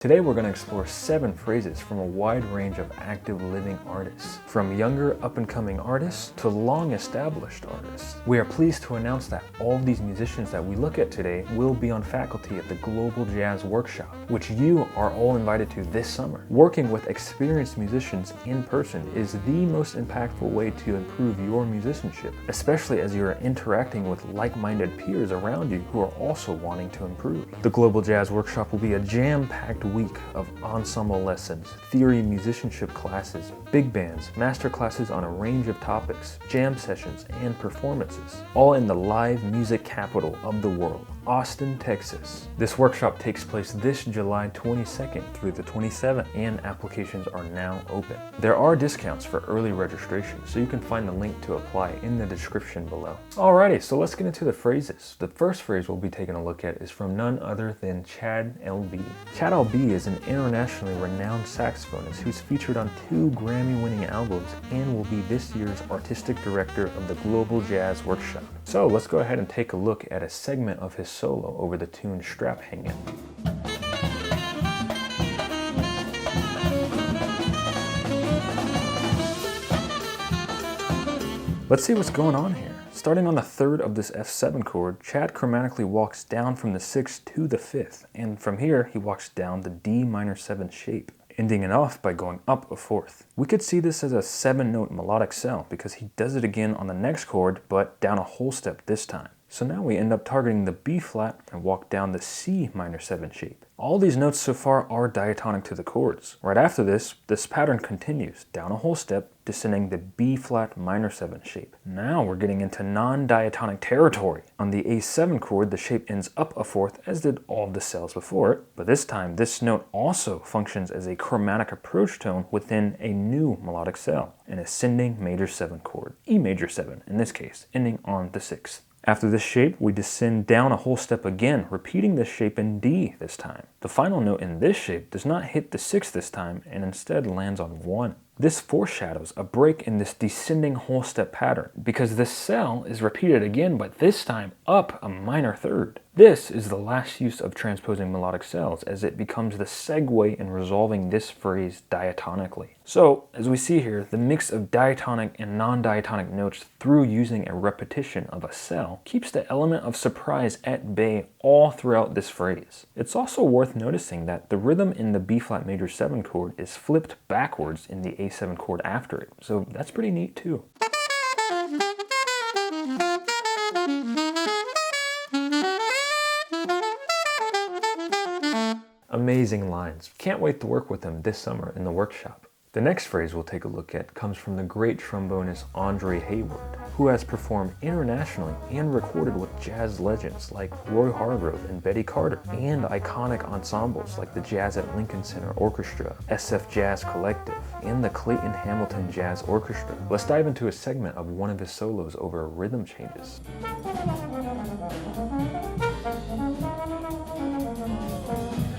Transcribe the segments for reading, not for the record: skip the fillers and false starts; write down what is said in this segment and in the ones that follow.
Today we're going to explore 7 phrases from a wide range of active living artists, from younger up-and-coming artists to long-established artists. We are pleased to announce that all of these musicians that we look at today will be on faculty at the Global Jazz Workshop, which you are all invited to this summer. Working with experienced musicians in person is the most impactful way to improve your musicianship, especially as you are interacting with like-minded peers around you who are also wanting to improve. The Global Jazz Workshop will be a jam-packed week of ensemble lessons, theory musicianship classes, big bands, master classes on a range of topics, jam sessions, and performances, all in the live music capital of the world, Austin, Texas. This workshop takes place this July 22nd through the 27th, and applications are now open. There are discounts for early registration, so you can find the link to apply in the description below. Alrighty, so let's get into the phrases. The first phrase we'll be taking a look at is from none other than Chad L.B. Chad L.B. is an internationally renowned saxophonist who's featured on 2 Grammy-winning albums and will be this year's artistic director of the Global Jazz Workshop. So let's go ahead and take a look at a segment of his solo over the tune Strap Hangin'. Let's see what's going on here. Starting on the 3rd of this F7 chord, Chad chromatically walks down from the 6th to the 5th, and from here he walks down the D minor 7 shape, ending it off by going up a 4th. We could see this as a 7-note melodic cell because he does it again on the next chord, but down a whole step this time. So now we end up targeting the B flat and walk down the C minor 7 shape. All these notes so far are diatonic to the chords. Right after this pattern continues, down a whole step, descending the B flat minor 7 shape. Now we're getting into non-diatonic territory. On the A7 chord, the shape ends up a 4th, as did all of the cells before it, but this time this note also functions as a chromatic approach tone within a new melodic cell, an ascending major 7 chord, E major 7 in this case, ending on the 6th. After this shape, we descend down a whole step again, repeating this shape in D this time. The final note in this shape does not hit the 6th this time and instead lands on 1. This foreshadows a break in this descending whole step pattern because this cell is repeated again, but this time up a minor 3rd. This is the last use of transposing melodic cells, as it becomes the segue in resolving this phrase diatonically. So, as we see here, the mix of diatonic and non-diatonic notes through using a repetition of a cell keeps the element of surprise at bay all throughout this phrase. It's also worth noticing that the rhythm in the B flat major 7 chord is flipped backwards in the A7 chord after it, so that's pretty neat too. Amazing lines. Can't wait to work with them this summer in the workshop. The next phrase we'll take a look at comes from the great trombonist Andre Hayward, who has performed internationally and recorded with jazz legends like Roy Hargrove and Betty Carter, and iconic ensembles like the Jazz at Lincoln Center Orchestra, SF Jazz Collective, and the Clayton Hamilton Jazz Orchestra. Let's dive into a segment of one of his solos over rhythm changes.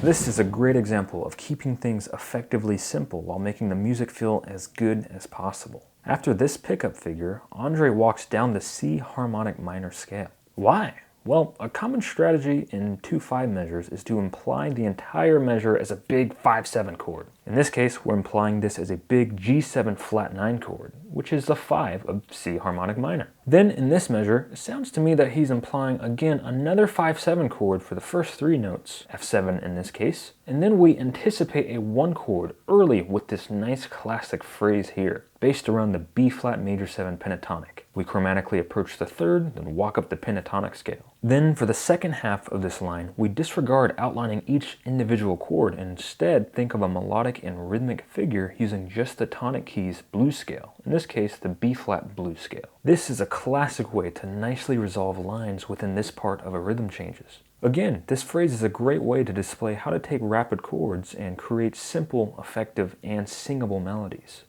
This is a great example of keeping things effectively simple while making the music feel as good as possible. After this pickup figure, Andre walks down the C harmonic minor scale. Why? Well, a common strategy in 2/5 measures is to imply the entire measure as a big 5/7 chord. In this case, we're implying this as a big G7 flat 9 chord, which is the 5 of C harmonic minor. Then in this measure, it sounds to me that he's implying again another 5/7 chord for the first 3 notes, F7 in this case, and then we anticipate a 1 chord early with this nice classic phrase here, based around the B flat major 7 pentatonic. We chromatically approach the 3rd, then walk up the pentatonic scale. Then for the second half of this line, we disregard outlining each individual chord and instead think of a melodic and rhythmic figure using just the tonic keys blues scale, in this case the B flat blues scale. This is a classic way to nicely resolve lines within this part of a rhythm changes. Again, this phrase is a great way to display how to take rapid chords and create simple, effective, and singable melodies.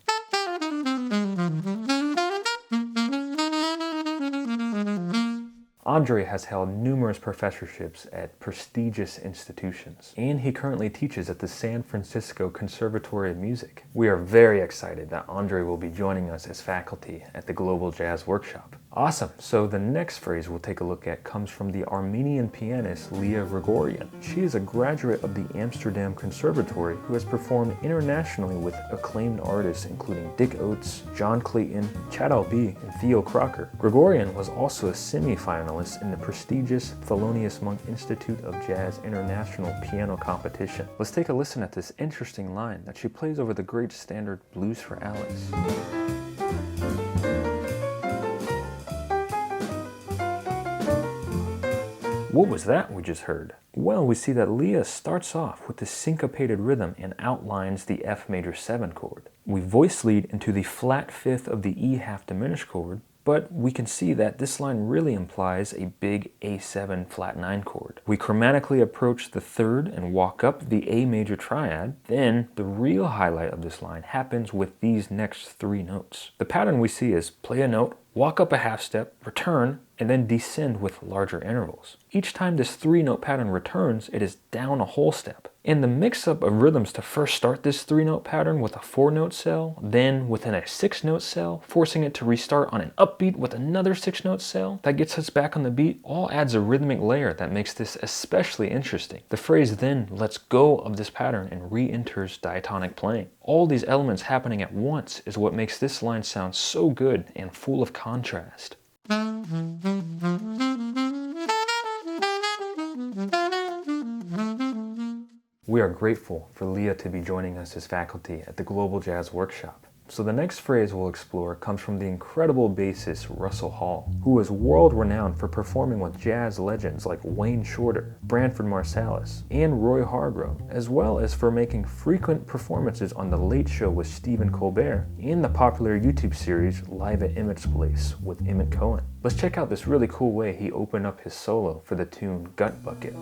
Andre has held numerous professorships at prestigious institutions, and he currently teaches at the San Francisco Conservatory of Music. We are very excited that Andre will be joining us as faculty at the Global Jazz Workshop. Awesome. So the next phrase we'll take a look at comes from the Armenian pianist Leah Grigorian. She is a graduate of the Amsterdam Conservatory who has performed internationally with acclaimed artists including Dick Oates, John Clayton, Chad Albee, and Theo Crocker. Grigorian was also a semi-finalist in the prestigious Thelonious Monk Institute of Jazz International Piano Competition. Let's take a listen at this interesting line that she plays over the great standard Blues for Alice. What was that we just heard? Well, we see that Leah starts off with the syncopated rhythm and outlines the F major 7 chord. We voice lead into the flat 5th of the E half diminished chord, but we can see that this line really implies a big A7 flat 9 chord. We chromatically approach the 3rd and walk up the A major triad. Then the real highlight of this line happens with these next 3 notes. The pattern we see is play a note, walk up a half step, return, and then descend with larger intervals. Each time this 3-note pattern returns, it is down a whole step. And the mix-up of rhythms to first start this 3-note pattern with a 4-note cell, then within a 6-note cell, forcing it to restart on an upbeat with another 6-note cell, that gets us back on the beat, all adds a rhythmic layer that makes this especially interesting. The phrase then lets go of this pattern and re-enters diatonic playing. All these elements happening at once is what makes this line sound so good and full of contrast. We are grateful for Leah to be joining us as faculty at the Global Jazz Workshop. So the next phrase we'll explore comes from the incredible bassist Russell Hall, who is world-renowned for performing with jazz legends like Wayne Shorter, Branford Marsalis, and Roy Hargrove, as well as for making frequent performances on The Late Show with Stephen Colbert and the popular YouTube series Live at Emmett's Place with Emmett Cohen. Let's check out this really cool way he opened up his solo for the tune Gut Bucket.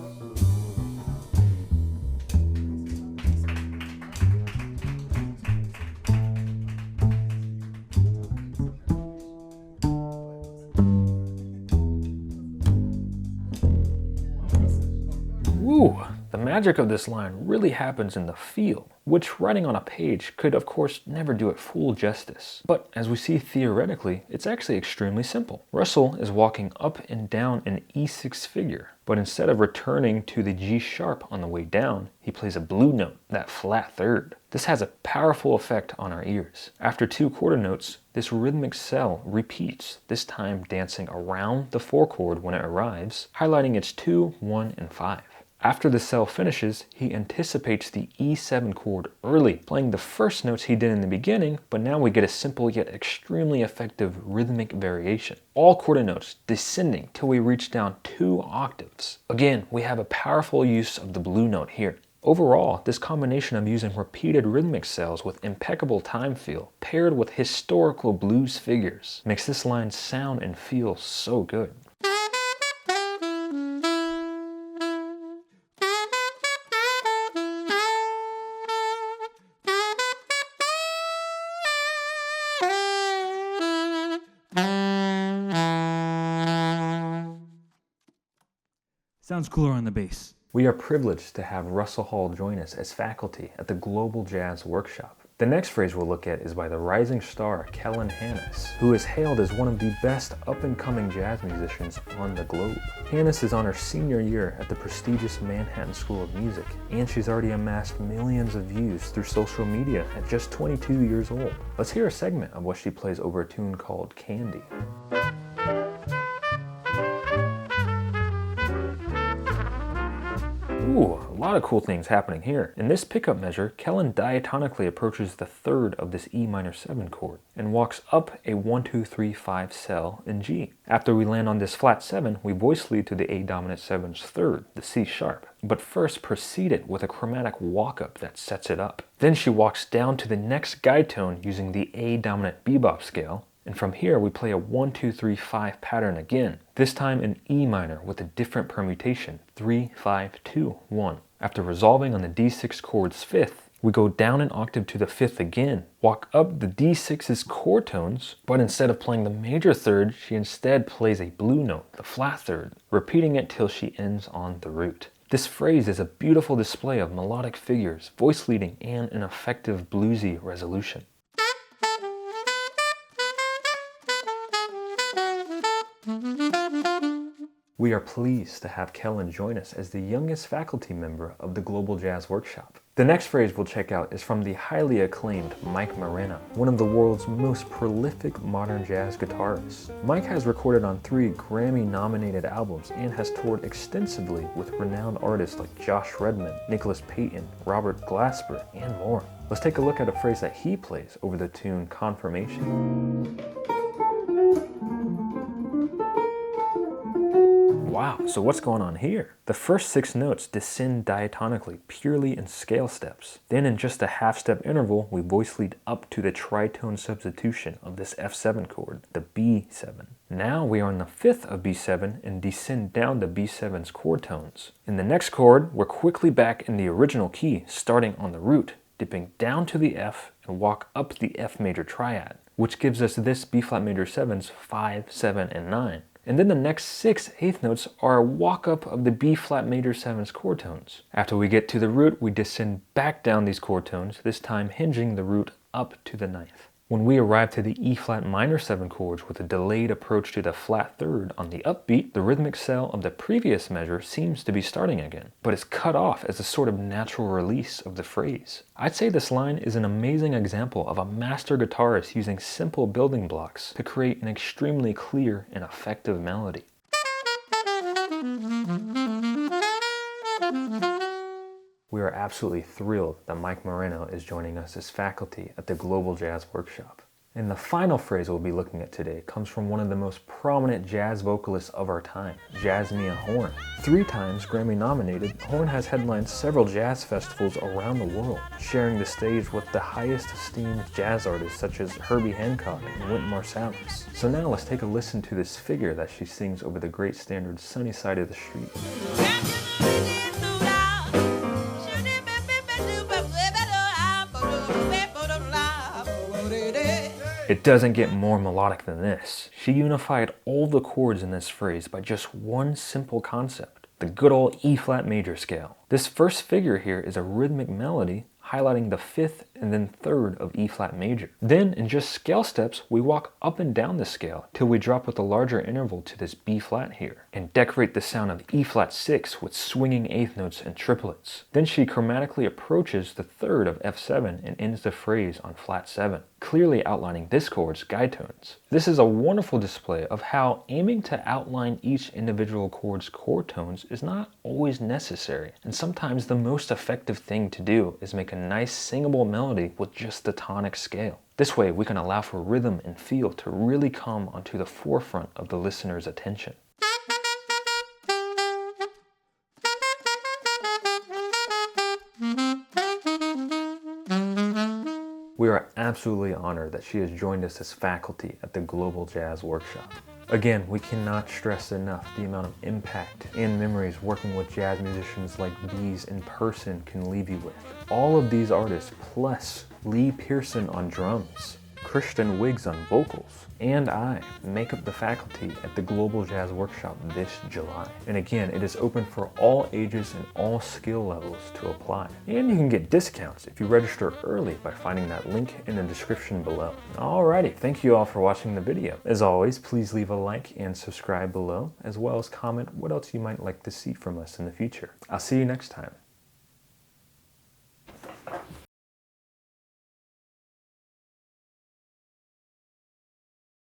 Ooh, the magic of this line really happens in the feel, which writing on a page could of course never do it full justice. But as we see theoretically, it's actually extremely simple. Russell is walking up and down an E6 figure, but instead of returning to the G sharp on the way down, he plays a blue note, that flat 3rd. This has a powerful effect on our ears. After 2 quarter notes, this rhythmic cell repeats, this time dancing around the 4 chord when it arrives, highlighting its 2, 1, and 5. After the cell finishes, he anticipates the E7 chord early, playing the first notes he did in the beginning, but now we get a simple yet extremely effective rhythmic variation. All quarter notes descending till we reach down 2 octaves. Again, we have a powerful use of the blue note here. Overall, this combination of using repeated rhythmic cells with impeccable time feel, paired with historical blues figures, makes this line sound and feel so good. Sounds cooler on the bass. We are privileged to have Russell Hall join us as faculty at the Global Jazz Workshop. The next phrase we'll look at is by the rising star Kellen Hannis, who is hailed as one of the best up-and-coming jazz musicians on the globe. Hannis is on her senior year at the prestigious Manhattan School of Music, and she's already amassed millions of views through social media at just 22 years old. Let's hear a segment of what she plays over a tune called Candy. Ooh, a lot of cool things happening here. In this pickup measure, Kellen diatonically approaches the 3rd of this E minor 7 chord and walks up a 1, 2, 3, 5 cell in G. After we land on this flat 7, we voice lead to the A dominant 7's 3rd, the C sharp, but first proceed it with a chromatic walk-up that sets it up. Then she walks down to the next guide tone using the A dominant bebop scale, and from here we play a 1, 2, 3, 5 pattern again, this time in E minor with a different permutation, 3, 5, 2, 1. After resolving on the D6 chord's 5th, we go down an octave to the 5th again, walk up the D6's chord tones, but instead of playing the major 3rd, she instead plays a blue note, the flat 3rd, repeating it till she ends on the root. This phrase is a beautiful display of melodic figures, voice leading, and an effective bluesy resolution. We are pleased to have Kellen join us as the youngest faculty member of the Global Jazz Workshop. The next phrase we'll check out is from the highly acclaimed Mike Moreno, one of the world's most prolific modern jazz guitarists. Mike has recorded on 3 Grammy-nominated albums and has toured extensively with renowned artists like Josh Redman, Nicholas Payton, Robert Glasper, and more. Let's take a look at a phrase that he plays over the tune Confirmation. Wow, so what's going on here? The first 6 notes descend diatonically, purely in scale steps. Then in just a half-step interval, we voice lead up to the tritone substitution of this F7 chord, the B7. Now we are on the 5th of B7 and descend down to B7's chord tones. In the next chord, we're quickly back in the original key, starting on the root, dipping down to the F and walk up the F major triad, which gives us this B flat major 7's 5, 7, and 9. And then the next 6 eighth notes are a walk-up of the B flat major 7's chord tones. After we get to the root, we descend back down these chord tones, this time hinging the root up to the 9th. When we arrive to the E flat minor 7 chords with a delayed approach to the flat 3rd on the upbeat, the rhythmic cell of the previous measure seems to be starting again, but is cut off as a sort of natural release of the phrase. I'd say this line is an amazing example of a master guitarist using simple building blocks to create an extremely clear and effective melody. We are absolutely thrilled that Mike Moreno is joining us as faculty at the Global Jazz Workshop. And the final phrase we'll be looking at today comes from one of the most prominent jazz vocalists of our time, Jasmine Horn. 3 times Grammy nominated, Horn has headlined several jazz festivals around the world, sharing the stage with the highest esteemed jazz artists such as Herbie Hancock and Wynton Marsalis. So now let's take a listen to this figure that she sings over the great standard Sunny Side of the Street. It doesn't get more melodic than this. She unified all the chords in this phrase by just one simple concept, the good old E flat major scale. This first figure here is a rhythmic melody highlighting the 5th and then 3rd of E flat major. Then in just scale steps, we walk up and down the scale till we drop with a larger interval to this B flat here and decorate the sound of E flat 6 with swinging eighth notes and triplets. Then she chromatically approaches the 3rd of F7 and ends the phrase on flat 7, clearly outlining this chord's guide tones. This is a wonderful display of how aiming to outline each individual chord's chord tones is not always necessary, and sometimes the most effective thing to do is make a nice singable melody with just the tonic scale. This way we can allow for rhythm and feel to really come onto the forefront of the listener's attention. We are absolutely honored that she has joined us as faculty at the Global Jazz Workshop. Again, we cannot stress enough the amount of impact and memories working with jazz musicians like these in person can leave you with. All of these artists, plus Lee Pearson on drums, Christian Wiggs on vocals, and I make up the faculty at the Global Jazz Workshop this July. And again, it is open for all ages and all skill levels to apply. And you can get discounts if you register early by finding that link in the description below. Alrighty, thank you all for watching the video. As always, please leave a like and subscribe below, as well as comment what else you might like to see from us in the future. I'll see you next time.